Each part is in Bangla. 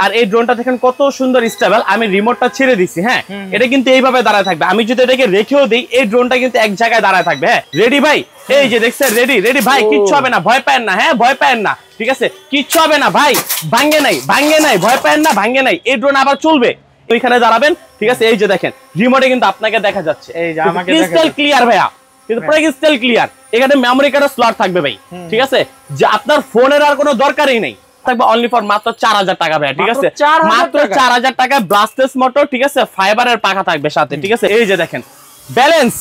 আর এই ড্রোনটা দেখেন কত সুন্দর স্টেবল। আমি রিমোটটা ছেড়ে দিছি, হ্যাঁ এটা কিন্তু এইভাবে দাঁড়ায় থাকবে। আমি যদি এটাকে রেখেও দিই এই ড্রোনটা কিন্তু এক জায়গায় দাঁড়ায় থাকবে। হ্যাঁ রেডি ভাই, এই যে দেখছেন রেডি রেডি ভাই, কিচ্ছু হবে না, ভয় পায়েন না, হ্যাঁ ভয় পায়েন না, ঠিক আছে কিচ্ছু হবে না ভাই, ভাঙ্গে নাই ভয় পায়েন না, ভাঙ্গে নাই, এই ড্রোন আবার চলবে। ওইখানে দাঁড়াবেন, ঠিক আছে। এই যে দেখেন রিমোটে কিন্তু আপনাকে দেখা যাচ্ছে, এই যে আমাকে ক্রিস্টাল ক্লিয়ার ভাইয়া, কিন্তু পুরো ক্রিস্টাল ক্লিয়ার। এখানে মেমরি কার্ডের স্লট থাকবে ভাই, ঠিক আছে, যে আপনার ফোনের আর কোনো দরকারই নেই। থাকবে অনলি ফর মাত্র 4000 টাকা ভাই, ঠিক আছে, মাত্র 4000 টাকা। ব্লাস্টেস মোটর, ঠিক আছে, ফাইবারের পাখা থাকবে সাথে, ঠিক আছে। এই যে দেখেন ব্যালেন্স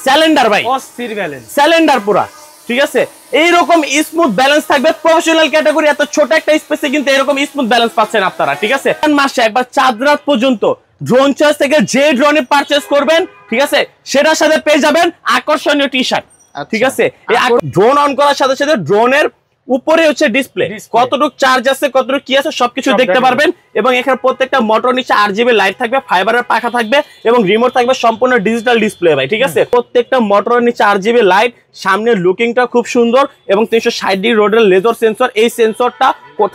সিলিন্ডার ভাই, অস্থির ব্যালেন্স সিলিন্ডার পুরা, ঠিক আছে। এইরকম স্মুথ ব্যালেন্স থাকবে প্রফেশনাল ক্যাটাগরি। এত ছোট একটা স্পেসে কিন্তু এরকম স্মুথ ব্যালেন্স পাচ্ছেন আপনারা, ঠিক আছে। মাসে একবার চাঁদ রাত পর্যন্ত ড্রোন চয়েস থেকে যে ড্রোনে পারচেজ করবেন, ঠিক আছে, সেটার সাথে পেয়ে যাবেন আকর্ষণীয় টি শার্ট, ঠিক আছে। এই ড্রোন অন করার সাথে সাথে ড্রোনের উপরে হচ্ছে ডিসপ্লে, কতটুকু চার্জ আছে, কতটুকু কি আছে সবকিছু দেখতে পারবেন। এবং এখানে প্রত্যেকটা মোটর নিচে RGB লাইট থাকবে, ফাইবারের পাখা থাকবে এবং রিমোট থাকবে সম্পূর্ণ ডিজিটাল ডিসপ্লে ভাই, ঠিক আছে। প্রত্যেকটা মোটরের নিচে RGB লাইট, সামনের লুকিংটা খুব সুন্দর এবং 360 রোডের লেজার সেন্সর। এই সেন্সরটা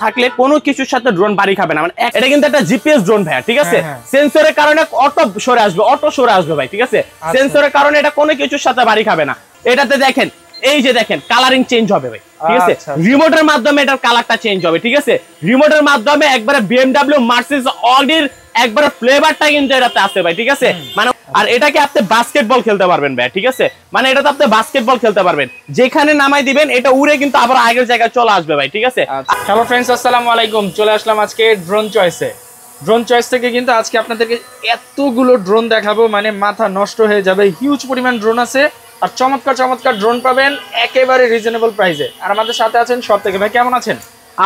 থাকলে কোনো কিছুর সাথে ড্রোন বাড়ি খাবে না। মানে এটা কিন্তু একটা জিপিএস ড্রোন ভাই, ঠিক আছে। সেন্সরের কারণে অটো সরে আসবে ভাই, ঠিক আছে। সেন্সরের কারণে এটা কোনো কিছুর সাথে বাড়ি খাবে না। এটাতে দেখেন, এই যে দেখেন কালারিং চেঞ্জ হবে ভাই, ঠিক আছে। রিমোটের মাধ্যমে এটার কালারটা চেঞ্জ হবে, ঠিক আছে। রিমোটের মাধ্যমে একবারে BMW, মার্সিডিজ, অডির একবারে ফ্লেভারটা কিন্তু এটাতে আছে ভাই, ঠিক আছে। মানে আর এটাকে আপনি বাস্কেটবল খেলতে পারবেন ভাই, ঠিক আছে। মানে এটাতে আপনি বাস্কেটবল খেলতে পারবেন, যেখানে নামাই দিবেন এটা উড়ে কিন্তু আবার আগের জায়গায় চলে আসবে ভাই, ঠিক আছে। হ্যালো ফ্রেন্ডস, আসসালামু আলাইকুম। চলে আসলাম আজকে ড্রোন চয়েসে। ড্রোন চয়েস থেকে কিন্তু আজকে আপনাদেরকে এতগুলো ড্রোন দেখাবো, মানে মাথা নষ্ট হয়ে যাবে। হিউজ পরিমাণ ড্রোন আছে আর চমৎকার চমৎকার ড্রোন পাবেন একেবারে রিজনেবল প্রাইসে। আর আমাদের সাথে আছেন সব থেকে। ভাই কেমন আছেন?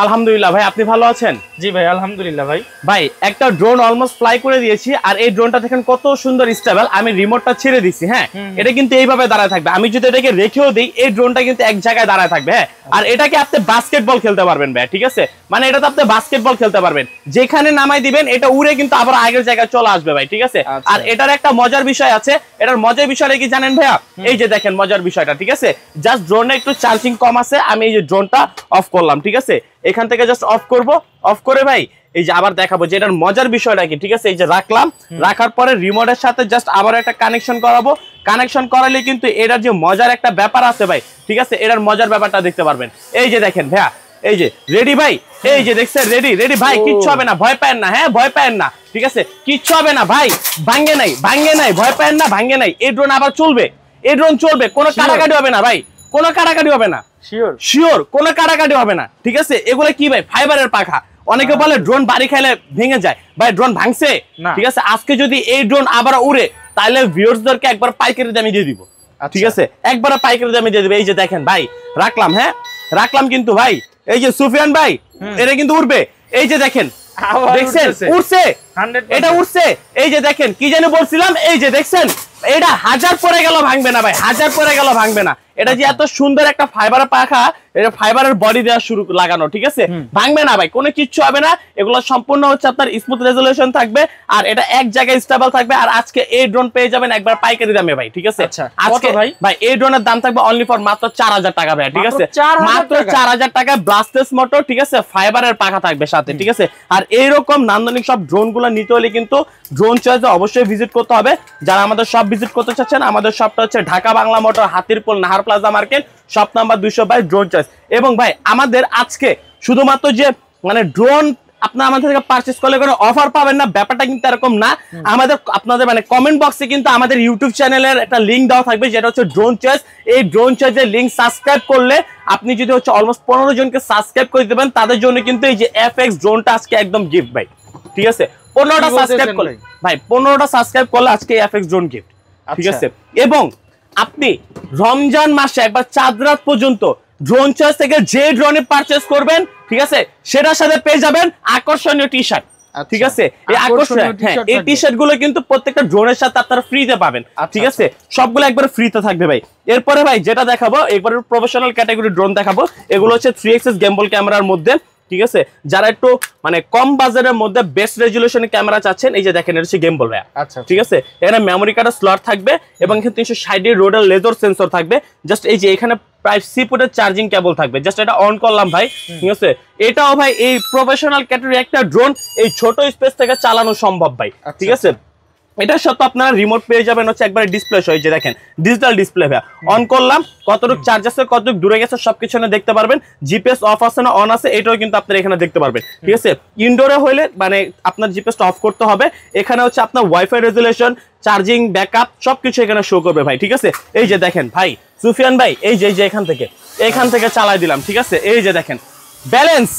আলহামদুলিল্লাহ ভাই, আপনি ভালো আছেন? জি ভাই আলহামদুলিল্লাহ। ভাই একটা ড্রোন অলমোস্ট ফ্লাই করে দিয়েছি। আর এই ড্রোনটা দেখেন কত সুন্দর স্টেবল। আমি রিমোটটা ছেড়ে দিছি, হ্যাঁ এটা কিন্তু এইভাবে দাঁড়ায় থাকবে। আমি যদি এটাকে রেখেও দিই এই ড্রোনটা কিন্তু এক জায়গায় দাঁড়ায় থাকবে, হ্যাঁ। আর এটাকে আপনি বাস্কেটবল খেলতে পারবেন ভাই, ঠিক আছে। মানে এটাতে আপনি বাস্কেটবল খেলতে পারবেন, যেখানে নামাই দিবেন এটা উড়ে কিন্তু আবার আগের জায়গায় চলে আসবে ভাই, ঠিক আছে। আর এটার একটা মজার বিষয় আছে। এটার মজার বিষয়টা কি জানেন ভাইয়া? এই যে দেখেন মজার বিষয়টা, ঠিক আছে। জাস্ট ড্রোনে একটু চার্জিং কম আছে, আমি এই যে ড্রোনটা অফ করলাম, ঠিক আছে। এখান থেকে জাস্ট অফ করব, অফ করে ভাই এই যে আবার দেখাবো যে এটার মজার বিষয়টা কি, ঠিক আছে। এই যে রাখলাম, রাখার পরে রিমোটের সাথে জাস্ট আবার একটা কানেকশন করাবো। কানেকশন করালে কিন্তু এটার যে মজার একটা ব্যাপার আছে ভাই, ঠিক আছে, এটার মজার ব্যাপারটা দেখতে পারবেন। এই যে দেখেন ভাইয়া, এই যে রেডি ভাই, এই যে দেখছেন রেডি রেডি ভাই, কিচ্ছু হবে না, ভয় পায়েন না, হ্যাঁ ভয় পায়েন না, ঠিক আছে কিচ্ছু হবে না ভাই, ভাঙ্গে নাই, ভয় পায়েন না, ভাঙ্গে নাই, এই ড্রোন আবার চলবে, এই ড্রোন চলবে, কোনো কাটাকাটি হবে না ভাই, কোনো কাটাকাটি হবে না, শিওর কোনো কাটাকাটি হবে না, ঠিক আছে। এগুলো কি ভাই? ফাইবারের পাখা। অনেকে বলে ড্রোন বাড়ি খাইলে ভেঙে যায়, ভাই ড্রোন ভাঙছে, ঠিক আছে। আজকে যদি এই ড্রোন আবার উড়ে তাহলে ভিউয়ার্সদেরকে একবার পাইকারি দামে দিয়ে দিব, ঠিক আছে, একবার পাইকারি দামে দিয়ে দিবে। এই যে দেখেন ভাই রাখলাম, হ্যাঁ রাখলাম কিন্তু ভাই, এই যে সুফিয়ান ভাই এটা কিন্তু উড়বে। এই যে দেখেন, দেখছেন উড়ছে, এটা উড়ছে। এই যে দেখেন কি জানি বলছিলাম, এই যে দেখছেন এটা 1000 পরে গেল ভাঙবে না ভাই, 1000 পরে গেল ভাঙবে না। এটা যে এত সুন্দর একটা ফাইবারের পাখা, এটা ফাইবারের বডি দেওয়া শুরু লাগানো, ঠিক আছে, ভাঙবে না ভাই, কোনো কিচ্ছু হবে না। এগুলো সম্পূর্ণ হচ্ছে আপনার স্মুথ রেজোলিউশন থাকবে আর এটা এক জায়গায় স্টেবল থাকবে। আর আজকে এই ড্রোন পেয়ে যাবেন একবার পাইকারি দামে ভাই, ঠিক আছে। আজকে ভাই এই ড্রোনের দাম থাকবে অনলি ফর মাত্র 4000 টাকা ভাই, ঠিক আছে, মাত্র 4000 টাকা। ব্লাস্টেস মোটর, ঠিক আছে, ফাইবারের পাখা থাকবে সাথে, ঠিক আছে। আর এইরকম নান্দনিক সব ড্রোন গুলো নিতে হলে কিন্তু ড্রোন চয়েসে অবশ্যই ভিজিট করতে হবে। যারা আমাদের সব ভিজিট করতে চাচ্ছেন, আমাদের শপটা হচ্ছে Dhaka Bangla motor, Hatirpul Nahar plaza market, shop number 222 drone choice. এবং ভাই আমাদের আজকে শুধুমাত্র যে মানে ড্রোন আপনারা আমাদের থেকে পারচেজ করলে কোনো অফার পাবেন না, ব্যাপারটা কিন্তু এরকম না। আমাদের আপনাদের মানে কমেন্ট বক্সে কিন্তু আমাদের ইউটিউব চ্যানেলের একটা লিঙ্ক দেওয়া থাকবে, যেটা হচ্ছে ড্রোন চয়েস। এই ড্রোন চয়েসের লিঙ্ক সাবস্ক্রাইব করলে আপনি যদি হচ্ছে অলমোস্ট 15 জনকে সাবস্ক্রাইব করে দিবেন, তাদের জন্য কিন্তু এই যে FX ড্রোনটা আজকে একদম গিফট ভাই, ঠিক আছে। 15টা সাবস্ক্রাইব করলে ভাই, 15টা সাবস্ক্রাইব করলে আজকে FX ড্রোন গিফট, ঠিক আছে। এবং আপনি রমজান মাসে একবার চাঁদ রাত পর্যন্ত ড্রোন চয়েস থেকে যে ড্রোনে পারচেজ করবেন, ঠিক আছে, সেটার সাথে পেয়ে যাবেন আকর্ষণীয় টি শার্ট, ঠিক আছে। এই আকর্ষণীয় এই টি শার্ট গুলো কিন্তু প্রত্যেকটা ড্রোনের সাথে আপনারা ফ্রিতে পাবেন, ঠিক আছে, সবগুলো একবার ফ্রিতে থাকবে ভাই। এরপরে ভাই যেটা দেখাবো একবার প্রফেশনাল ক্যাটাগরি ড্রোন দেখাবো। এগুলো হচ্ছে 3 এক্সিস গিম্বল ক্যামেরার মধ্যে, ঠিক আছে, যারা একটু মানে কম বাজারের মধ্যে বেস্ট রেজুলেশনের ক্যামেরা চাচ্ছেন, এই যে দেখেন এটা হচ্ছে গেম বল ভাইয়া। আচ্ছা ঠিক আছে, এখানে মেমোরি কার্ডের স্লট থাকবে এবং এখানে 360 রোডার লেজার সেন্সর থাকবে। জাস্ট এই যে এখানে প্রায় 3 ফুটের চার্জিং কেবল থাকবে। জাস্ট এটা অন করলাম ভাই, ঠিক আছে। এটাও ভাই এই প্রফেশনাল ক্যাটাগরি একটা ড্রোন এই ছোট স্পেস থেকে চালানো সম্ভব ভাই, ঠিক আছে। এটার সাথে আপনারা রিমোট পেয়ে যাবেন হচ্ছে একবারে ডিসপ্লে সহ, এই যে দেখেন ডিজিটাল ডিসপ্লে ভাই। অন করলাম, কতটুকু চার্জ আছে, কতটুকু দূরে গেছে সবকিছু এখানে দেখতে পারবেন। জিপিএস অফ আছে না অন আছে এটাও কিন্তু আপনারা এখানে দেখতে পারবেন, ঠিক আছে। ইনডোরে হইলে মানে আপনার জিপিএসটা অফ করতে হবে। এখানে হচ্ছে আপনার ওয়াইফাই রেজুলেশন, চার্জিং, ব্যাকআপ সবকিছু এখানে শো করবে ভাই, ঠিক আছে। এই যে দেখেন ভাই সুফিয়ান ভাই, এই যে এখান থেকে চালাই দিলাম, ঠিক আছে। এই যে দেখেন ব্যালেন্স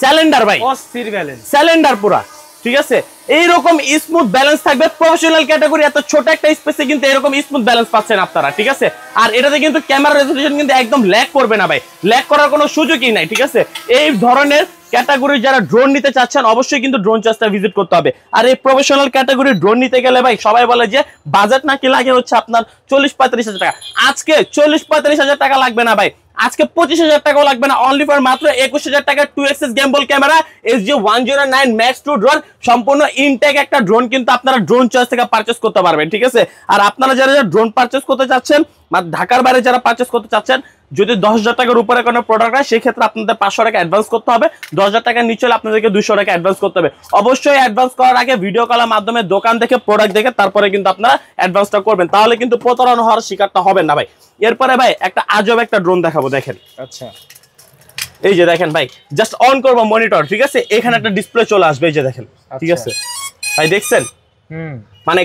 সিলিন্ডার ভাই, অস্থির ব্যালেন্স সিলিন্ডার পুরা, ঠিক আছে। এইরকম স্মুথ ব্যালেন্স থাকবে প্রফেশনাল ক্যাটাগরি, এত ছোট একটা স্পেসে কিন্তু এরকম স্মুথ ব্যালেন্স পাচ্ছেন আপনারা, ঠিক আছে। আর এটাতে কিন্তু ক্যামেরা রেজোলিউশন কিন্তু একদম ল্যাগ করবে না ভাই, ল্যাগ করার কোনো সুযোগই নাই, ঠিক আছে। এই ধরনের ক্যাটাগরি যারা ড্রোন নিতে চাচ্ছেন অবশ্যই কিন্তু ড্রোন চার্জটা ভিজিট করতে হবে। আর এই প্রফেশনাল ক্যাটাগরি ড্রোন নিতে গেলে ভাই সবাই বলে যে বাজেট নাকি লাগে হচ্ছে আপনার 40-45 হাজার টাকা। আজকে 40-45 হাজার টাকা লাগবে না ভাই, আজকে 25 হাজার টাকাও লাগবে না, অনলি ফর মাত্র 21 হাজার টাকা 2xs গেমবল camera SG-109 Max 2 drone, সম্পূর্ণ ইনটেক একটা ড্রোন কিন্তু আপনারা ড্রোন চয়েস থেকে পারচেজ করতে পারবেন, ঠিক আছে। আর আপনারা যারা ড্রোন পারচেজ করতে চাচ্ছেন বা ঢাকার বাইরে যারা পারচেজ করতে চাচ্ছেন, যদি 10,000 টাকার উপরে কোনো প্রোডাক্ট হয় সেই ক্ষেত্রে আপনাদের 500 টাকা অ্যাডভান্স করতে হবে। 10,000 টাকার নিচে হলে আপনাদেরকে 200 টাকা অ্যাডভান্স করতে হবে। অবশ্যই অ্যাডভান্স করার আগে ভিডিও কলের মাধ্যমে দোকান দেখে প্রোডাক্ট দেখে তারপরে কিন্তু আপনারা অ্যাডভান্সটা করবেন, তাহলে কিন্তু প্রতারণা হওয়ার শিকারটা হবেন না ভাই। এরপরে ভাই একটা আজব একটা ড্রোন দেখাবো, দেখেন। আচ্ছা এই যে দেখেন ভাই, জাস্ট অন করবো মনিটর, ঠিক আছে। এখানে একটা ডিসপ্লে চলে আসবে, এই যে দেখেন, ঠিক আছে ভাই, দেখছেন। মানে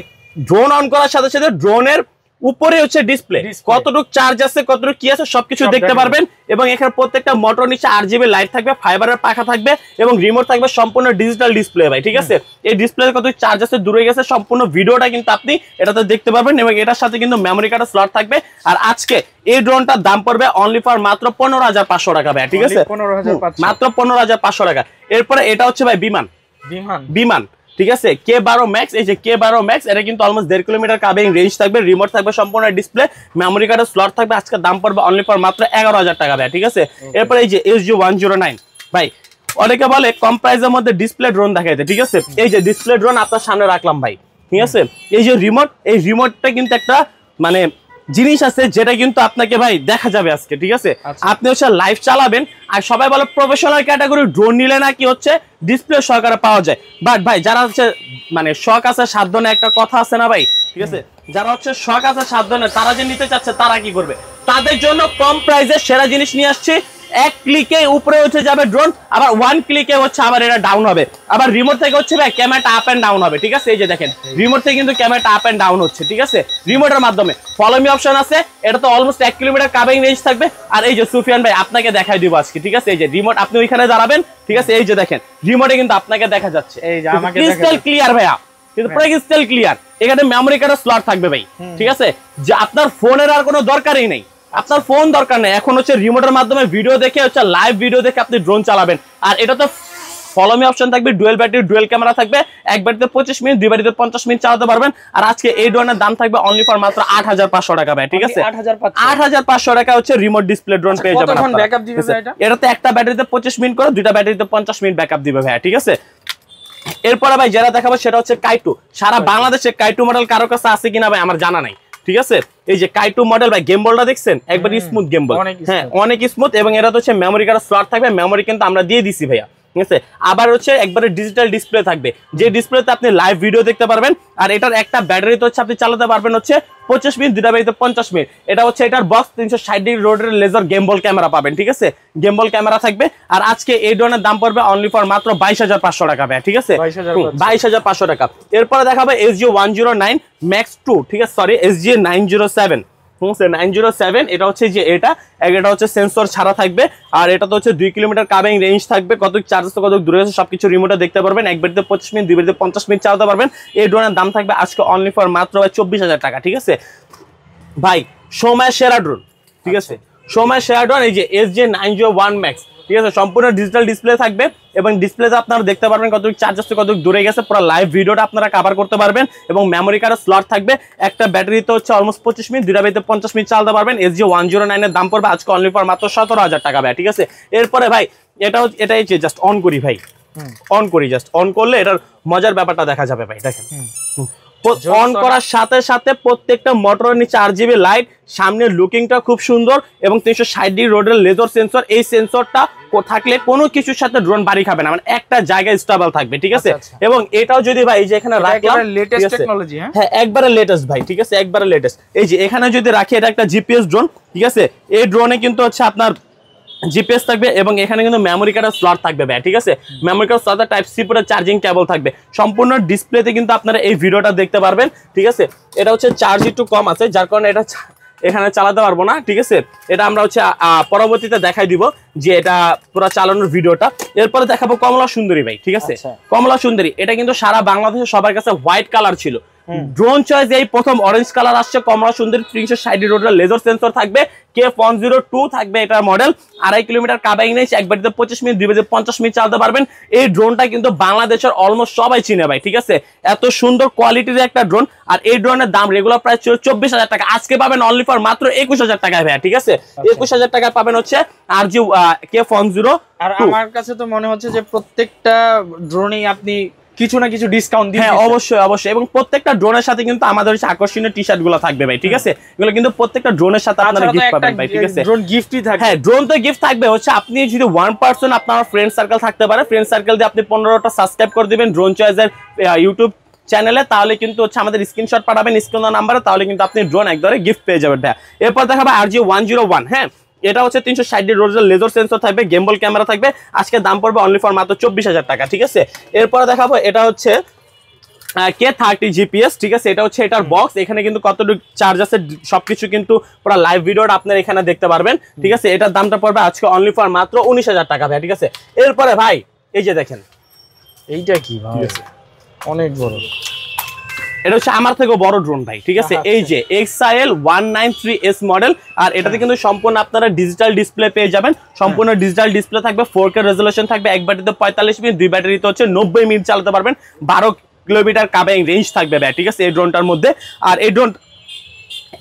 ড্রোন অন করার সাথে সাথে ড্রোনের উপরে হচ্ছে ডিসপ্লে, কতটুকু চার্জ আছে, কতটুকু কি আছে সবকিছু দেখতে পারবেন। এবং এখানে প্রত্যেকটা মোটর নিচে RGB লাইট থাকবে, ফাইবারের পাখা থাকবে এবং রিমোট থাকবে, সম্পূর্ণ ডিজিটাল ডিসপ্লে ভাই, ঠিক আছে। এই ডিসপ্লে কতটুকু চার্জ আছে, দূরে গেছে, সম্পূর্ণ ভিডিওটা কিন্তু আপনি এটাতে দেখতে পারবেন। এবং এটার সাথে কিন্তু মেমোরি কার্ডের স্লট থাকবে। আর আজকে এই ড্রোনটার দাম পড়বে অনলি ফর মাত্র 15,500 টাকা ভাই, ঠিক আছে, মাত্র 15,500 টাকা। এরপরে এটা হচ্ছে ভাই বিমান, ঠিক আছে, K12 Max। এই যে K12 Max, এটা কিন্তু অলমোস্ট 1.5 কিলোমিটার কাভিং রেঞ্জ থাকবে, রিমোট থাকবে, সম্পূর্ণ ডিসপ্লে, মেমোরি কার্ডের স্লট থাকবে। আজকে দাম পড়বে অনলি ফর মাত্র 11,000 টাকা ভাই, ঠিক আছে। এরপরে এই যে SG-109 ভাই, অনেকে বলে কম প্রাইসের মধ্যে ডিসপ্লে ড্রোন দেখাইতে, ঠিক আছে। এই যে ডিসপ্লে ড্রোন আপনার সামনে রাখলাম ভাই, ঠিক আছে। এই যে রিমোট, এই রিমোটটা কিন্তু একটা মানে জিনিস আছে যেটা কিন্তু আপনাকে ভাই দেখা যাবে আজকে, ঠিক আছে। আপনি হচ্ছে লাইভ চালাবেন। আর সবাই বলে প্রফেশনাল ক্যাটাগরি ড্রোন নিলে নাকি হচ্ছে ডিসপ্লে সহকারে পাওয়া যায়, বাট ভাই যারা হচ্ছে মানে শখ আছে সাধ্য নেই, একটা কথা আছে না ভাই, ঠিক আছে। যারা হচ্ছে শখ আছে সাধ্য নেই, তারা যে নিতে চাচ্ছে তারা কি করবে, তাদের জন্য কম প্রাইসে সেরা জিনিস নিয়ে আসছে। এক ক্লিকে উপরে উঠে যাবে ড্রোন, আবার 1 ক্লিকে হচ্ছে আবার এটা ডাউন হবে, আবার রিমোট থেকে হচ্ছে ভাই ক্যামেরাটা আপ এন্ড ডাউন হবে, ঠিক আছে। এই যে দেখেন রিমোট থেকে কিন্তু ক্যামেরাটা আপ এন্ড ডাউন হচ্ছে, ঠিক আছে, রিমোটের মাধ্যমে। ফলো মি অপশন আছে, এটা তো অলমোস্ট 1 কিলোমিটার কাভিং রেঞ্জ থাকবে। আর এই যে সুফিয়ান ভাই আপনাকে দেখাই দিব আজকে, ঠিক আছে। এই যে রিমোট, আপনি ওইখানে দাঁড়াবেন, ঠিক আছে। এই যে দেখেন রিমোটে কিন্তু আপনাকে দেখা যাচ্ছে, এই যে আমাকে ক্রিস্টাল ক্লিয়ার ভাইয়া, কিন্তু পুরো ক্রিস্টাল ক্লিয়ার। এখানে মেমোরি কার্ডের স্লট থাকবে ভাই, ঠিক আছে। যে আপনার ফোনের আর কোনো দরকারই নেই, আপনার ফোন দরকার নেই, এখন হচ্ছে রিমোটের মাধ্যমে ভিডিও দেখে হচ্ছে লাইভ ভিডিও দেখে আপনি ড্রোন চালাবেন। আর এটা তো ফলো মি অপশন থাকবে, ডুয়েল ব্যাটারি, ডুয়েল ক্যামেরা থাকবে, এক ব্যাটারিতে 25 মিনিট, দুই ব্যাটারিতে 50 মিনিট চালাতে পারবেন। আর আজকে এই ড্রোনের দাম থাকবে অনলি ফর মাত্র 8,500 টাকা ভাই, ঠিক আছে। 8,500 টাকা হচ্ছে রিমোট ডিসপ্লে ড্রোন পেয়ে যাবেন। এটাতে একটা ব্যাটারিতে 25 মিনিট করে, দুইটা ব্যাটারিতে 50 মিনিট ব্যাকআপ দিবে ভাই, ঠিক আছে। এরপরে ভাই যারা দেখাবো সেটা হচ্ছে কাইটু। সারা বাংলাদেশে কাইটু মডেল কারো কাছে আছে কিনা ভাই আমার জানা নাই, ঠিক আছে। এই যে কাইটু মডেল ভাই, গেম বলটা দেখছেন, একবার স্মুথ গেম বল, হ্যাঁ অনেক স্মুথ। এবং এটা তো হচ্ছে মেমোরি কার্ড স্লট থাকবে, মেমোরি কিন্তু আমরা দিয়ে দিছি ভাইয়া, ঠিক আছে। আবার হচ্ছে একবারে ডিজিটাল ডিসপ্লে থাকবে, যে ডিসপ্লেতে আপনি লাইভ ভিডিও দেখতে পারবেন। আর এটার একটা ব্যাটারিতে হচ্ছে আপনি চালাতে পারবেন হচ্ছে 25 মিনিট, দুটা ব্যাটারিতে 50 মিনিট। এটা হচ্ছে এটার বক্স 360 রোডের লেজার গেমবল ক্যামেরা পাবেন, ঠিক আছে, গেমবল ক্যামেরা থাকবে। আর আজকে এই ড্রোনের দাম পড়বে অনলি ফর মাত্র 22,500 টাকা ভাই, ঠিক আছে, 22,500 টাকা। এরপরে দেখাবো SG-109 Max 2, ঠিক আছে, সরি SG-907, 907। এটা হচ্ছে যে এটা হচ্ছে সেন্সর ছাড়া থাকবে। আর এটা তো হচ্ছে 2 কিলোমিটার কাভিং রেঞ্জ থাকবে, কত চার্জ আছে, কত দূরে আছে সবকিছু রিমোটে দেখতে পারবেন। এক ব্যাটারিতে 25 মিনিট, দুই ব্যাটারিতে 50 মিনিট চালাতে পারবেন। এই ড্রোনের দাম থাকবে আজকে অনলি ফর মাত্র 24,000 টাকা, ঠিক আছে ভাই। সময় সেরা ড্রোন, ঠিক আছে, সময় সেরা ড্রোন এই যে SG-901 Max, ঠিক আছে, সম্পূর্ণ ডিজিটাল ডিসপ্লে থাকবে। এবং ডিসপ্লেতে আপনারা দেখতে পারবেন কতটুকু চার্জ আছে, কতটুকু দূরে গেছে, পুরো লাইভ ভিডিওটা আপনারা কভার করতে পারবেন। এবং মেমোরি কার্ডের স্লট থাকবে, একটা ব্যাটারিতে হচ্ছে অলমোস্ট 25 মিনিট, দুটা ব্যাটারিতে 50 মিনিট চালাতে পারবেন। SG-109 এর দাম পড়বে আজকে অনলি ফর মাত্র 17,000 টাকা ভাই, ঠিক আছে। এরপরে ভাই এটাই যে জাস্ট অন করি ভাই, অন করি, জাস্ট অন করলে এটার মজার ব্যাপারটা দেখা যাবে ভাই। দেখেন অন করার সাথে সাথে প্রত্যেকটা মোটরের নিচে 8GB লাইট, সামনের লুকিংটা খুব সুন্দর এবং 360° রোডের লেজার সেন্সর। এই সেন্সরটা থাকলে কোনো কিছুর সাথে ড্রোন বাড়ি খাবে না, মানে একটা জায়গায় স্টেবল থাকবে, ঠিক আছে। এবং এটাও যদি ভাই এই যে এখানে রাখলাম, লেটেস্ট টেকনোলজি, হ্যাঁ একবারে লেটেস্ট ভাই, ঠিক আছে, একবারে লেটেস্ট। এই যে এখানে যদি রাখি, এটা একটা জিপিএস ড্রোন, ঠিক আছে। এই ড্রোনে কিন্তু হচ্ছে আপনার জিপিএস থাকবে এবং এখানে কিন্তু মেমোরি কার্ডের স্লট থাকবে ভাই, ঠিক আছে। মেমোরি কার্ড স্লটে টাইপ সি পুরো চার্জিং কেবল থাকবে। সম্পূর্ণ ডিসপ্লেতে কিন্তু আপনারা এই ভিডিওটা দেখতে পারবেন, ঠিক আছে। এটা হচ্ছে চার্জ একটু কম আছে, যার কারণে এটা এখানে চালাতে পারবো না, ঠিক আছে। এটা আমরা হচ্ছে পরবর্তীতে দেখাই দিব যে এটা পুরো চালানোর ভিডিওটা। এরপরে দেখাবো কমলা সুন্দরী ভাই, ঠিক আছে। কমলা সুন্দরী এটা কিন্তু সারা বাংলাদেশে সবার কাছে হোয়াইট কালার ছিল। ড্রোন চয়েস এই প্রথম অরেঞ্জ কালার আসছে কমলা সুন্দরী। 360° রোডের লেজার সেন্সর থাকবে, K102 থাকবে এটার মডেল। 2.5 কিলোমিটার কাবাইং নেই, একবারে 25 মিনিট, 2 বাজে 50 মিনিট চালাতে পারবেন। এই ড্রোনটা কিন্তু বাংলাদেশের অলমোস্ট সবাই চিনে ভাই, ঠিক আছে। এত সুন্দর কোয়ালিটির একটা ড্রোন। আর এই ড্রোনের দাম রেগুলার প্রাইস ছিল 24,000 টাকা, আজকে পাবেন অনলি ফর মাত্র 21,000 টাকায় ভাই, ঠিক আছে। 21,000 টাকায় পাবেন হচ্ছে RG K102। আর আমার কাছে তো মনে হচ্ছে যে প্রত্যেকটা ড্রোনেই আপনি কিছু না কিছু ডিসকাউন্ট দিবেন। হ্যাঁ অবশ্যই অবশ্যই, এবং প্রত্যেকটা ড্রোনের সাথে কিন্তু আমাদের হচ্ছে আকর্ষণীয় টি-শার্ট গুলো থাকবে ভাই, ঠিক আছে। এগুলো কিন্তু প্রত্যেকটা ড্রোনের সাথে আপনারা গিফট পাবেন ভাই, ঠিক আছে। ড্রোন গিফটই থাকবে। হ্যাঁ ড্রোন তো গিফট থাকবে। হচ্ছে আপনি যদি 1% আপনার ফ্রেন্ড সার্কেল থাকতে পারে, ফ্রেন্ড সার্কেল দিয়ে আপনি 15টা সাবস্ক্রাইব করে দিবেন ড্রোন চয়েসের ইউটিউব চ্যানেলে, তাহলে কিন্তু হচ্ছে আমাদের স্ক্রিনশট পাঠাবেন স্ক্রিনের নাম্বারে, তাহলে কিন্তু আপনি ড্রোন একদরে গিফট পেয়ে যাবেন ভাই। এরপর দেখাবো RG101। হ্যাঁ এটা হচ্ছে 360° রোডের লেজার সেন্সর থাকবে, গেমবল ক্যামেরা থাকবে। আজকে দাম পড়বে অনলি ফর মাত্র 24,000 টাকা, ঠিক আছে। এরপরে দেখাবো এটা হচ্ছে K30 GPS, ঠিক আছে। এটা হচ্ছে এটার বক্স, এখানে কিন্তু কতটুকু চার্জ আছে সবকিছু কিন্তু পুরো লাইভ ভিডিওটা আপনারা এখানে দেখতে পারবেন, ঠিক আছে। এটার দামটা পড়বে আজকে অনলি ফর মাত্র 19,000 টাকা ভাই, ঠিক আছে। এরপরে ভাই এই যে দেখেন, এইটা কি ভাই, অনেক বড়। এটা হচ্ছে আমার থেকেও বড় ড্রোন ভাই, ঠিক আছে। এই যে XIL 193S মডেল। আর এটাতে কিন্তু সম্পূর্ণ আপনারা ডিজিটাল ডিসপ্লে পেয়ে যাবেন, সম্পূর্ণ ডিজিটাল ডিসপ্লে থাকবে, 4K রেজোলিউশন থাকবে। এক ব্যাটারিতে 45 মিনিট, 2 ব্যাটারিতে হচ্ছে 90 মিনিট চালাতে পারবেন। 12 কিলোমিটার কাবাইং রেঞ্জ থাকবে ভাই, ঠিক আছে এই ড্রোনটার মধ্যে। আর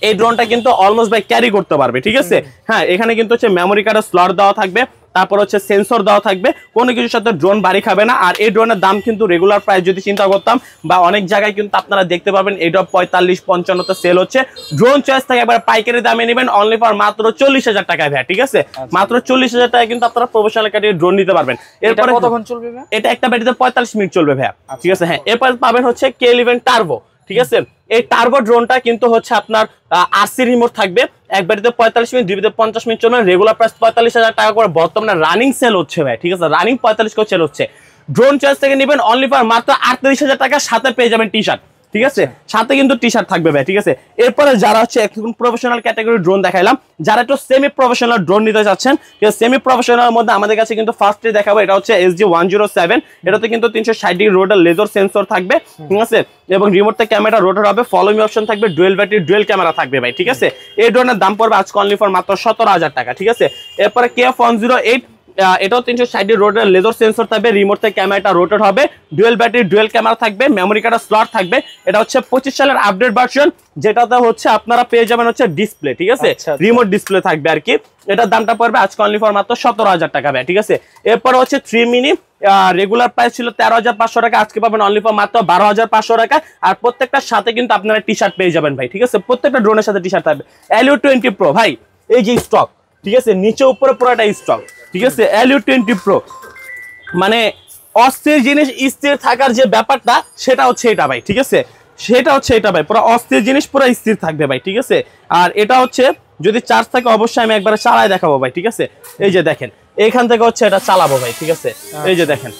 এই ড্রোনটা কিন্তু অলমোস্ট ভাই ক্যারি করতে পারবে, ঠিক আছে। হ্যাঁ এখানে কিন্তু হচ্ছে মেমোরি কার্ডের স্লট দেওয়া থাকবে, তারপর হচ্ছে সেন্সর দেওয়া থাকবে, কোনো কিছুর সাথে ড্রোন বাড়ি খাবে না। আর এই ড্রোনের দাম কিন্তু রেগুলার প্রাইস যদি চিন্তা করতাম বা অনেক জায়গায় কিন্তু আপনারা দেখতে পাবেন এটা 45-55 সেল হচ্ছে। ড্রোন চয়েস থেকে একবার পাইকারি দামে নেবেন অনলি ফর মাত্র 40,000 টাকায় ভাই, ঠিক আছে। মাত্র 40,000 টাকায় কিন্তু আপনারা প্রফেশনাল ক্যাটাগরি ড্রোন নিতে পারবেন। এরপরে কতক্ষণ চলবে ভাই? এটা একটা ব্যাটারিতে 45 মিনিট চলবে ভাই, ঠিক আছে। হ্যাঁ এরপর পাবেন হচ্ছে K11 টার্বো, ঠিক আছে। এই টার্বো ড্রোনটা কিন্তু হচ্ছে আপনার RC রিমোট থাকবে, এক ব্যাটারিতে 45 মিনিট, 2 বাজে 50 মিনিট চলবে। রেগুলার প্রাইস 45,000 টাকা করে বর্তমানে রানিং সেল হচ্ছে ভাই, ঠিক আছে। রানিং 45 করে সেল হচ্ছে। ড্রোন চয়েস থেকে নেবেন অনলি ফর মাত্র 38,000 টাকা, সাথে পেয়ে যাবেন টি-শার্ট, ঠিক আছে। সাথে কিন্তু টি-শার্ট থাকবে ভাই, ঠিক আছে। এরপরে যারা হচ্ছে এখন প্রফেশনাল ক্যাটাগরি ড্রোন দেখাইলাম, যারা একটু সেমি প্রফেশনাল ড্রোন নিতে চাচ্ছেন, সেমি প্রফেশনাল মধ্যে আমাদের কাছে কিন্তু ফার্স্টে দেখাবো এটা হচ্ছে SG107। এটাতে কিন্তু 360° রোডের লেজার সেন্সর থাকবে, ঠিক আছে। এবং রিমোট থেকে ক্যামেরা রোটেট হবে, ফলো মি অপশন থাকবে, ডুয়েল ব্যাটারি ডুয়েল ক্যামেরা থাকবে ভাই, ঠিক আছে। এই ড্রোনের দাম পড়বে আজকে অনলি ফর মাত্র 17,000 টাকা, ঠিক আছে। এরপরে K108, এটাও 360° রোটের লেজার সেন্সর থাকবে, রিমোট থেকে ক্যামেরাটা রোটেট হবে, ডুয়েল ব্যাটারি ডুয়েল ক্যামেরা থাকবে, মেমোরি কার্ডের স্লট থাকবে। এটা হচ্ছে 25 সালের আপডেট ভার্সন, যেটাতে হচ্ছে আপনারা পেয়ে যাবেন হচ্ছে ডিসপ্লে, ঠিক আছে। রিমোট ডিসপ্লে থাকবে আর কি। এটার দামটা পড়বে আজকে অনলি ফর মাত্র 17,000 টাকা ভাই, ঠিক আছে। এরপর হচ্ছে 3 মিনি, রেগুলার প্রাইস ছিল 13,500 টাকা, আজকে পাবেন অনলি ফর মাত্র 12,500 টাকা। আর প্রত্যেকটার সাথে কিন্তু আপনারা টি-শার্ট পেয়ে যাবেন ভাই, ঠিক আছে। প্রত্যেকটা ড্রোনের সাথে টি-শার্ট থাকবে। LU20 Pro ভাই, এই যে স্টক, ঠিক আছে, নিচে উপরে পুরোটা স্টক, ঠিক আছে। LU20 Pro মানে অস্থির জিনিস স্থির থাকার যে ব্যাপারটা, সেটা হচ্ছে এটা ভাই, ঠিক আছে। সেটা হচ্ছে এটা ভাই, পুরো অস্থির জিনিস পুরো স্থির থাকবে ভাই, ঠিক আছে। আর এটা হচ্ছে যদি চার্জ থাকে অবশ্যই আমি একবারে চালায় দেখাবো ভাই, ঠিক আছে। এই যে দেখেন এইখান থেকে হচ্ছে এটা চালাবো ভাই, ঠিক আছে। এই যে দেখেন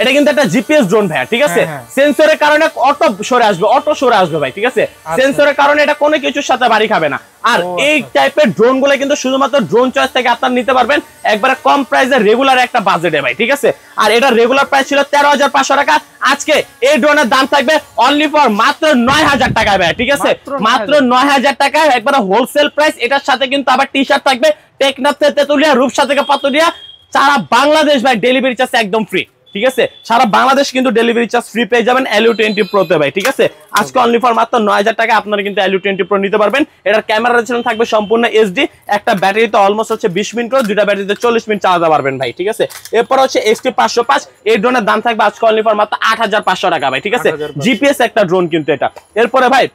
এটা কিন্তু একটা জিপিএস ড্রোন ভাই, ঠিক আছে। সেন্সরের কারণে অটো সরে আসবে ভাই, ঠিক আছে। সেন্সরের কারণে এটা কোনো কিছুর সাথে বাড়ি খাবে না। আর এই টাইপের ড্রোন গুলো কিন্তু শুধুমাত্র ড্রোন চয়েস থেকে আপনারা নিতে পারবেন একবারে কম প্রাইসে, রেগুলার একটা বাজেটে ভাই, ঠিক আছে। আর এটা রেগুলার প্রাইস ছিল 13,500 টাকা, আজকে এই ড্রোনের দাম থাকবে অনলি ফর মাত্র 9,000 টাকায় ভাই, ঠিক আছে। মাত্র 9,000 টাকায় একবারে হোলসেল প্রাইস। এটার সাথে কিন্তু আবার টি-শার্ট থাকবে, টেকনাফ থেকে তেতুলিয়া, রূপসা থেকে পাতুলিয়া, সারা বাংলাদেশ ভাই ডেলিভারি চার্জ একদম ফ্রি। ঠিক আছে, সারা বাংলাদেশ কিন্তু ডেলিভারি চার্জ ফ্রি পেয়ে যাবেন LU20 Pro তে ভাই। ঠিক আছে, আজকে অনলি ফর মাত্র 9000 টাকা আপনারা কিন্তু LU20 Pro নিতে পারবেন। এটার ক্যামেরা রেজোলিউশন থাকবে সম্পূর্ণ HD, একটা ব্যাটারিতে অলমোস্ট হচ্ছে 20 মিনিট করে, দুইটা ব্যাটারিতে 40 মিনিট চালাতে পারবেন ভাই। ঠিক আছে, এরপর হচ্ছে XT505, এই ড্রোনের দাম থাকবে আজকে অনলি ফর মাত্র 8500 টাকা ভাই। ঠিক আছে, জিপিএস একটা ড্রোন কিন্তু এটা। এরপরে ভাই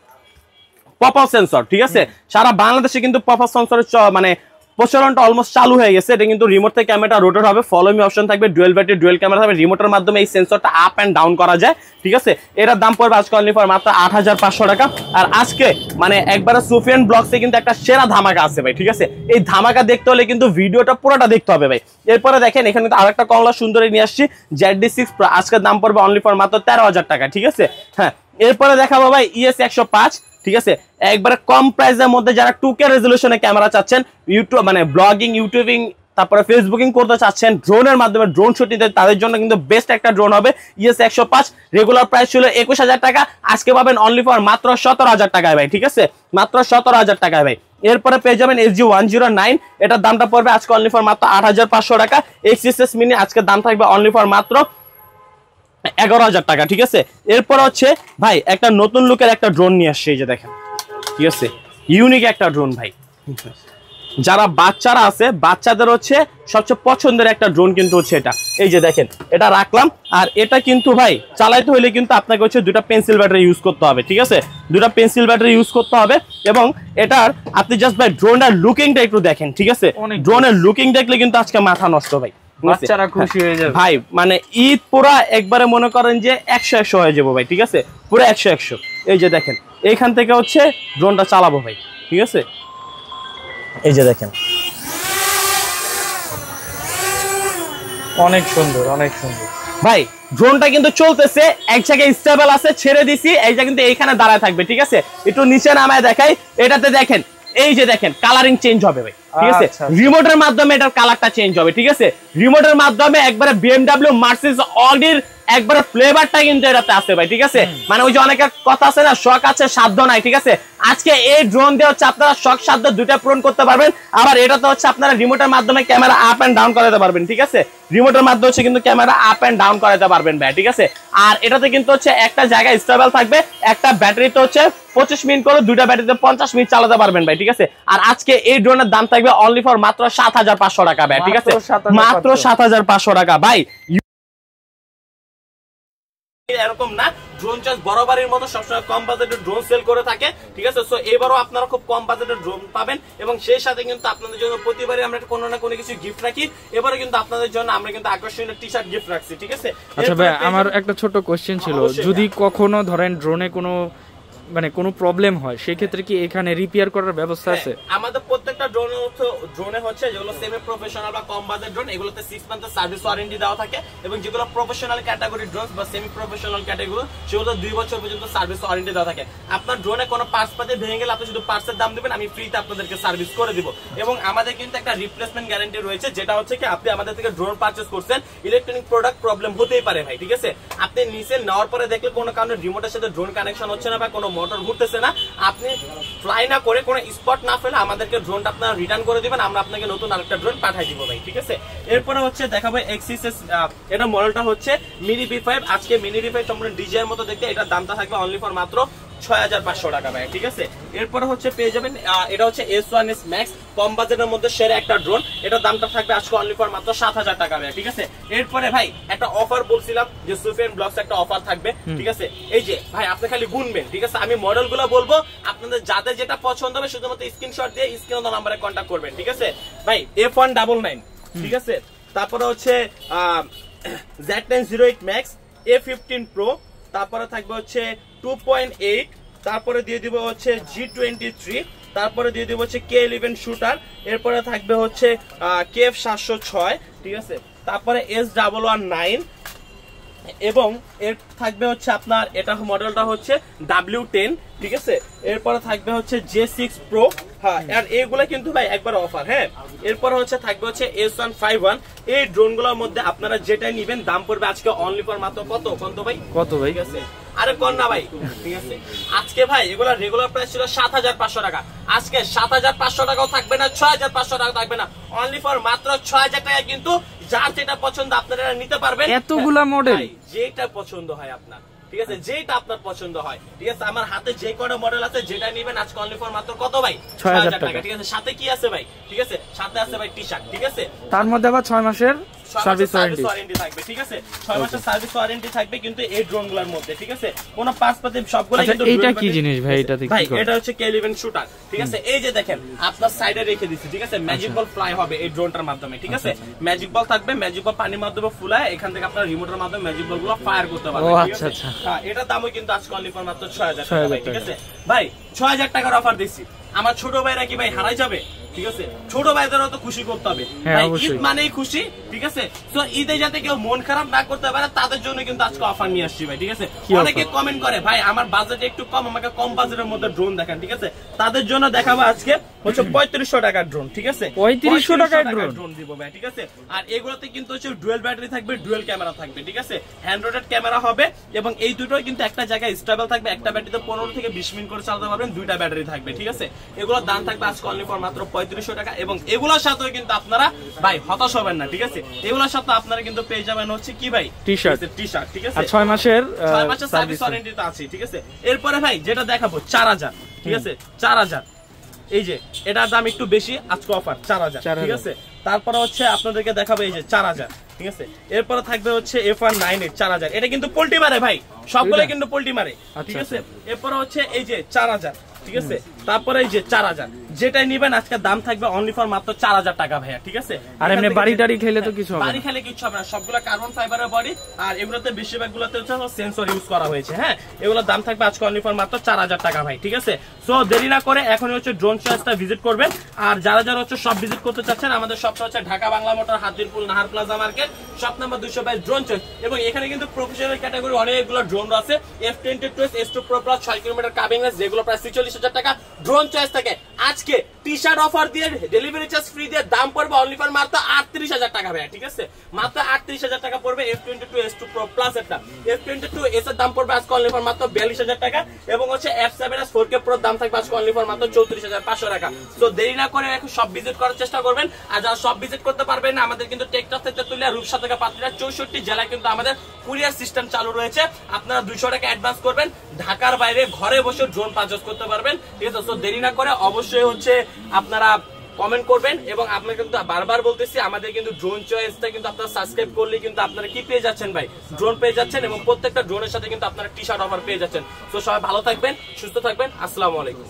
পপ সেন্সর, ঠিক আছে, সারা বাংলাদেশে কিন্তু পপ সেন্সরের মানে প্রচলনটা অলমোস্ট চালু হয়ে গেছে। এটা কিন্তু রিমোট থেকে ক্যামেরাটা রোটেট হবে, ফলো মি অপশন থাকবে, ডুয়েল ব্যাটারি ডুয়েল ক্যামেরা থাকবে, রিমোটের মাধ্যমে এই সেন্সরটা আপ এন্ড ডাউন করা যায়। ঠিক আছে, এটার দাম পড়বে আজকে অনলি ফর মাত্র 8500 টাকা। আর আজকে মানে একবারে সুফিয়ান ব্লগসে কিন্তু একটা সেরা ধামাকা আছে ভাই। ঠিক আছে, এই ধামাকা দেখতে হলে কিন্তু ভিডিওটা পুরোটা দেখতে হবে ভাই। এরপরে দেখেন এখানে কিন্তু আরেকটা কমলা সুন্দরী নিয়ে আসছি, ZD6 Pro, আজকের দাম পড়বে অনলি ফর মাত্র 13000 টাকা। ঠিক আছে, হ্যাঁ, এরপরে দেখাবো ভাই ES105। ঠিক আছে, একবারে কম প্রাইসের মধ্যে যারা 2K রেজোলিউশনে ক্যামেরা চাচ্ছেন, ইউটিউব মানে ব্লগিং, ইউটিউবিং, তারপরে ফেসবুকিং করতে চাচ্ছেন, ড্রোনের মাধ্যমে ড্রোন শুট নিতে, তাদের জন্য কিন্তু বেস্ট একটা ড্রোন হবে ES105। রেগুলার প্রাইস ছিল 21000 টাকা, আজকে পাবেন অনলি ফর মাত্র 17000 টাকায় ভাই। ঠিক আছে, মাত্র 17000 টাকায় ভাই। এরপরে পেয়ে যাবেন SG109, এটার দামটা পড়বে আজকে অনলি ফর মাত্র 8500 টাকা। XSS মিনি আজকে দাম থাকবে অনলি ফর মাত্র 11000 টাকা। ঠিক আছে, এরপর হচ্ছে ভাই একটা নতুন লুকের একটা ড্রোন নিয়ে আসছে, এই যে দেখেন। ঠিক আছে, ইউনিক একটা ড্রোন ভাই, যারা বাচ্চারা আছে বাচ্চাদের হচ্ছে সবচেয়ে পছন্দের একটা ড্রোন কিন্তু হচ্ছে এটা। এই যে দেখেন, এটা রাখলাম, আর এটা কিন্তু ভাই চালাইতে হলে কিন্তু আপনাকে হচ্ছে দুটা পেন্সিল ব্যাটারি ইউজ করতে হবে। ঠিক আছে, দুটা পেন্সিল ব্যাটারি ইউজ করতে হবে, এবং এটার আপনি জাস্ট ভাই ড্রোনের লুকিংটা একটু দেখেন। ঠিক আছে, ড্রোনের লুকিং দেখলে কিন্তু আজকে মাথা নষ্ট ভাই, বাচ্চারা খুশি হয়ে যাবে ভাই। মানে ঈদ পুরা একবারে মনে করেন যে 100 হয়ে যাবো ভাই। ঠিক আছে, পুরো 100। এই যে দেখেন, এইখান থেকে হচ্ছে ড্রোনটা চালাবো ভাই। ঠিক আছে, এই যে দেখেন, অনেক সুন্দর, অনেক সুন্দর ভাই। ড্রোনটা কিন্তু চলতেছে, এক জায়গায় স্টেবল আছে, ছেড়ে দিছি, এই যে কিন্তু এইখানে দাঁড়ায় থাকবে। ঠিক আছে, একটু নিচে নামায় দেখাই, এটাতে দেখেন, এই যে দেখেন কালারিং চেঞ্জ হবে ভাই। ঠিক আছে, রিমোটের মাধ্যমে এটার কালারটা চেঞ্জ হবে। ঠিক আছে, রিমোটের মাধ্যমে একবারে BMW, মার্সিডিজ, অডির একবারে ফ্লেভারটা কিন্তু এটাতে আছে ভাই। ঠিক আছে, মানে ওই যে অনেকের কথা আছে না, শখ আছে সাধ্য নাই। ঠিক আছে, আজকে এই ড্রোন দিয়ে হচ্ছে আপনারা শখ সাধ্য দুইটা পূরণ করতে পারবেন। আবার এটাতে হচ্ছে আপনারা রিমোটের মাধ্যমে ক্যামেরা আপ এন্ড ডাউন করাতে পারবেন। ঠিক আছে, রিমোটের মাধ্যমে হচ্ছে কিন্তু ক্যামেরা আপ এন্ড ডাউন করাতে পারবেন ভাই। ঠিক আছে, আর এটাতে কিন্তু হচ্ছে একটা জায়গায় স্টেবল থাকবে, একটা ব্যাটারিতে হচ্ছে 25 মিনিট করে, দুইটা ব্যাটারিতে 50 মিনিট চালাতে পারবেন ভাই। ঠিক আছে, আর আজকে এই ড্রোনের দাম থাকবে অনলি ফর মাত্র 7500 টাকা ভাই। ঠিক আছে, মাত্র 7500 টাকা ভাই। এরকম না, ড্রোন চার্জ বরাবরের মতো সবসময় কম বাজেটের ড্রোন সেল করে থাকে। ঠিক আছে, সো এবারও আপনারা খুব কম বাজেটের ড্রোন পাবেন, এবং সেই সাথে কিন্তু আপনাদের জন্য প্রতিবারই আমরা কোনো না কোনো কিছু গিফট রাখি। এবারে কিন্তু আপনাদের জন্য আমরা কিন্তু আকর্ষণীয় টি-শার্ট গিফট রাখছি। ঠিক আছে, আচ্ছা ভাই, আমার একটা ছোট কোশ্চেন ছিল, যদি কখনো ধরেন ড্রোনে কোনো মানে কোনো প্রবলেম হয়, সেই ক্ষেত্রে কি এখানে রিপেয়ার করার ব্যবস্থা আছে? আমাদের প্রত্যেকটা ড্রোনে হচ্ছে যেগুলো সেমি প্রফেশনাল বা কম বাজেট ড্রোন, এগুলোতে 6 মান্থের সার্ভিস ওয়ারেন্টি দেওয়া থাকে, এবং যেগুলো প্রফেশনাল ক্যাটাগরি ড্রোন বা সেমি প্রফেশনাল ক্যাটাগরি, সেগুলো 2 বছর পর্যন্ত সার্ভিস ওয়ারেন্টি দেওয়া থাকে। আপনার ড্রোনে কোনো পার্টস পাতে ভেঙে গেলে আপনি শুধু পার্টসের দাম দিবেন, আমি ফ্রিতে আপনাদেরকে সার্ভিস করে দিব। এবং আমাদের কিন্তু একটা রিপ্লেসমেন্ট গ্যারান্টি রয়েছে, যেটা হচ্ছে কি আপনি আমাদের থেকে ড্রোন পারচেজ করছেন, ইলেকট্রনিক প্রোডাক্ট প্রবলেম হতেই পারে ভাই। ঠিক আছে, আপনি নিচে নেওয়ার পরে দেখলে কোনো কারণে রিমোটের সাথে ড্রোন কানেকশন হচ্ছে না বা কোনো মোটর ঘুরতেছে না, আপনি ফ্লাই না করে কোনো স্পট না ফেলে আমাদেরকে ড্রোনটা আপনারা রিটার্ন করে দিবেন, আমরা আপনাকে নতুন আরেকটা ড্রোন পাঠিয়ে দিব ভাই। ঠিক আছে, এরপরে হচ্ছে দেখাবো এক্সিসেস, এটা মডেলটা হচ্ছে মিনি B5। আজকে মিনি B5 সম্পূর্ণ ডিজাইনের মতো দেখতে, এটার দামটা থাকবে অনলি ফর মাত্র 6500 টাকা ভাই। ঠিক আছে, এরপরে হচ্ছে পেয়ে যাবেন, এটা হচ্ছে S1S Max, কম বাজেটের মধ্যে সেরা একটা ড্রোন, এটার দামটা থাকবে আজকে অনলি ফর মাত্র 7000 টাকা ভাই। ঠিক আছে, এরপরে ভাই একটা অফার বলছিলাম যে সুফিয়ান ব্লগস একটা অফার থাকবে। ঠিক আছে, এই যে ভাই আপনি খালি গুনবেন। ঠিক আছে, আমি মডেলগুলো বলবো, আপনাদের যাদের যেটা পছন্দ হবে শুধুমাত্র স্ক্রিনশট দিয়ে স্ক্রিনে নাম্বারে কন্টাক্ট করবেন। ঠিক আছে ভাই, F199, ঠিক আছে, তারপরে হচ্ছে Z908 Max, A15 Pro, তারপরে থাকবে হচ্ছে 2.8, তারপরে দিয়ে দিব হচ্ছে G23, তারপরে দিয়ে দিব হচ্ছে K11 শুটার, এরপরে থাকবে হচ্ছে KF706। ঠিক আছে, তারপরে S119, এবং এর থাকবে হচ্ছে আপনার এটা মডেলটা হচ্ছে W10। ঠিক আছে, এরপরে থাকবে হচ্ছে J6 Pro। হ্যাঁ, আর এইগুলো কিন্তু ভাই একবার অফার। হ্যাঁ, এরপরে হচ্ছে থাকবে হচ্ছে S151। এই ড্রোনগুলোর মধ্যে আপনারা যেটা নেবেন দাম পড়বে আজকে অনলি ফর মাত্র কত ভাই? কত ভাই? ঠিক আছে, আরে কোন না ভাই, ঠিক আছে। আজকে ভাই এগুলা রেগুলার প্রাইস ছিল 7500 টাকা, আজকে 7500 টাকাও থাকবে না, 6500 টাকা থাকবে না, অনলি ফর মাত্র 6000 টাকা। কিন্তু যার যেটা পছন্দ আপনারা নিতে পারবেন, এতগুলা মডেল, যেটা পছন্দ হয় আপনার, ঠিক আছে, যেটা আপনার পছন্দ হয়, ঠিক আছে। আমার হাতে যে কটা মডেল আছে যেটা নিবেন আজকে অনলি ফর মাত্র কত ভাই, 6000 টাকা, ঠিক আছে। সাথে কি আছে ভাই, ঠিক আছে, সাথে আছে ভাই টি শার্ট, ঠিক আছে। তার মধ্যে আবার 6 মাসের সার্ভিস ওয়ারেন্টি থাকবে, ঠিক আছে, 6 মাসের সার্ভিস ওয়ারেন্টি থাকবে কিন্তু এই ড্রোনগুলোর মধ্যে, ঠিক আছে। কোন পাঁচপাতি সবগুলো কিন্তু। এটা কি জিনিস ভাই, এটাতে কি ভাই করে? এটা হচ্ছে K11 শুটার, ঠিক আছে। এই যে দেখেন আপনার সাইডে রেখে দিচ্ছি, ঠিক আছে। ম্যাজিক বল ফ্লাই হবে এই ড্রোনটার মাধ্যমে, ঠিক আছে। ম্যাজিক বল থাকবে, ম্যাজিক বল পানির মাধ্যমে ফুলায়, এখান থেকে আপনার রিমোটের মাধ্যমে ম্যাজিক বলগুলো ফায়ার করতে পারবেন, ঠিক আছে। হ্যাঁ, এটার দামও কিন্তু আজকে অনলি ফর মাত্র 6000 টাকা, ঠিক আছে ভাই। 6000 টাকার অফার দিচ্ছি। আমার ছোট ভাইরা কি ভাই হারাই যাবে, ঠিক আছে। ছোট ভাইদেরও তো খুশি করতে হবে, ঈদ মানেই খুশি, ঠিক আছে। তো ঈদে যাতে কেউ মন খারাপ না করতে পারে তাদের জন্য কিন্তু আজকে অফার নিয়ে আসছি ভাই, ঠিক আছে। অনেকে কমেন্ট করে ভাই আমার বাজেট একটু কম, আমাকে কম বাজেটের মধ্যে ড্রোন দেখান, ঠিক আছে। তাদের জন্য দেখাবো আজকে হচ্ছে 3500 টাকার ড্রোন, ঠিক আছে। 3500 টাকার ড্রোন দিব ভাই, ঠিক আছে। আর এগুলোতে কিন্তু হচ্ছে ডুয়েল ব্যাটারি থাকবে, ডুয়েল ক্যামেরা থাকবে, ঠিক আছে। হ্যান্ড রোটেড ক্যামেরা হবে এবং এই দুটোই কিন্তু একটা জায়গায় স্টেবল থাকবে। একটা ব্যাটারিতে 15 থেকে 20 মিনিট করে চালাতে পারবেন, দুইটা ব্যাটারি থাকবে, ঠিক আছে। এগুলোর দাম থাকবে আজকে অনলি ফর মাত্র 3500 টাকা। এবং এগুলোর সাথেও কিন্তু আপনারা ভাই হতাশ হবেন না, ঠিক আছে। এগুলোর সাথে আপনারা কিন্তু পেয়ে যাবেন হচ্ছে কি ভাই, টি শার্ট, ঠিক আছে। আর 6 মাসের সার্ভিস ওয়ারেন্টি তো আছে, ঠিক আছে। এরপরে ভাই যেটা দেখাবো 4000, ঠিক আছে, 4000। এই যে এটার দাম একটু বেশি, আজকে অফার 4000, ঠিক আছে। তারপরে হচ্ছে আপনাদেরকে দেখাবো এই যে 4000, ঠিক আছে। এরপরে থাকবে হচ্ছে F198 4000, এটা কিন্তু পোল্টি মারে ভাই, সবগুলো কিন্তু পোল্টি মারে, ঠিক আছে। এরপরে হচ্ছে এই যে 4000, ঠিক আছে। তারপরে এই যে 4000, যেটাই নিবেন আজকে দাম থাকবে অনলি ফর মাত্র 4000 টাকা ভাইয়া, ঠিক আছে। আর এমনি বাড়ি টাড়ি খেলে তো কিছু হবে না, বাড়ি খেলে কিছু হবে না, সবগুলো কার্বন ফাইবারের বডি। আর এগুলোতে বেশিরভাগগুলোতে হচ্ছে সেন্সর ইউজ করা হয়েছে, হ্যাঁ। এগুলোর দাম থাকবে আজকে অনলি ফর মাত্র 4000 টাকা ভাই, ঠিক আছে। সো দেরি না করে এখন হচ্ছে ড্রোন চয়েসটা ভিজিট করবেন। আর যারা যারা হচ্ছে সব ভিজিট করতে চাচ্ছেন, আমাদের শপটা হচ্ছে Dhaka Bangla motor, Hatirpul Nahar plaza market, shop number 222 drone choice. এবং এখানে কিন্তু প্রফেশনাল ক্যাটাগরি অনেকগুলো ড্রোন আছে, F22 S2 Pro Plus 6 kilometre কাবিং রেঞ্জ, যেগুলো প্রায় 46000 টাকা ড্রোন চয়েস থাকে। আজকে টি শার্ট অফার দিয়ে ডেলিভারি চার্জ ফ্রি দিয়ে দাম পড়বে অনলি ফর মাত্র 38000 টাকা ভাই, ঠিক আছে। মাত্র 38000 টাকা পড়বে F22 S2 Pro Plus এর দাম। F22 S এর দাম পড়বে আজকে অনলি ফর মাত্র 42000 টাকা। এবং হচ্ছে F7s 4K Pro দাম থাকবে আজকে অনলি ফর মাত্র 34500 টাকা। সো দেরি না করে এখন সব ভিজিট করার চেষ্টা করবেন। আর যারা সব ভিজিট করতে পারবেন না, আমাদের কিন্তু টেকটাস থেকে তুলিয়া রূপসা থেকে পাত্রীরা 64 জেলায় কিন্তু আমাদের কুরিয়ার সিস্টেম চালু রয়েছে। আপনারা 200 টাকা অ্যাডভান্স করবেন, ঢাকার বাইরে ঘরে বসে ড্রোন পারচেজ করতে পারবেন, ঠিক আছে। সো দেরি না করে অবশ্যই হচ্ছে আপনারা কমেন্ট করবেন। এবং আপনারা কিন্তু বারবার বলতেছি, আমাদের কিন্তু ড্রোন চয়েসটা কিন্তু আপনারা সাবস্ক্রাইব করলে কিন্তু আপনারা কি পেয়ে যাচ্ছেন ভাই, ড্রোন পেয়ে যাচ্ছেন। এবং প্রত্যেকটা ড্রোনের সাথে কিন্তু আপনারা টি শার্ট অফার পেয়ে যাচ্ছেন। তো সবাই ভালো থাকবেন, সুস্থ থাকবেন, আসসালামু আলাইকুম।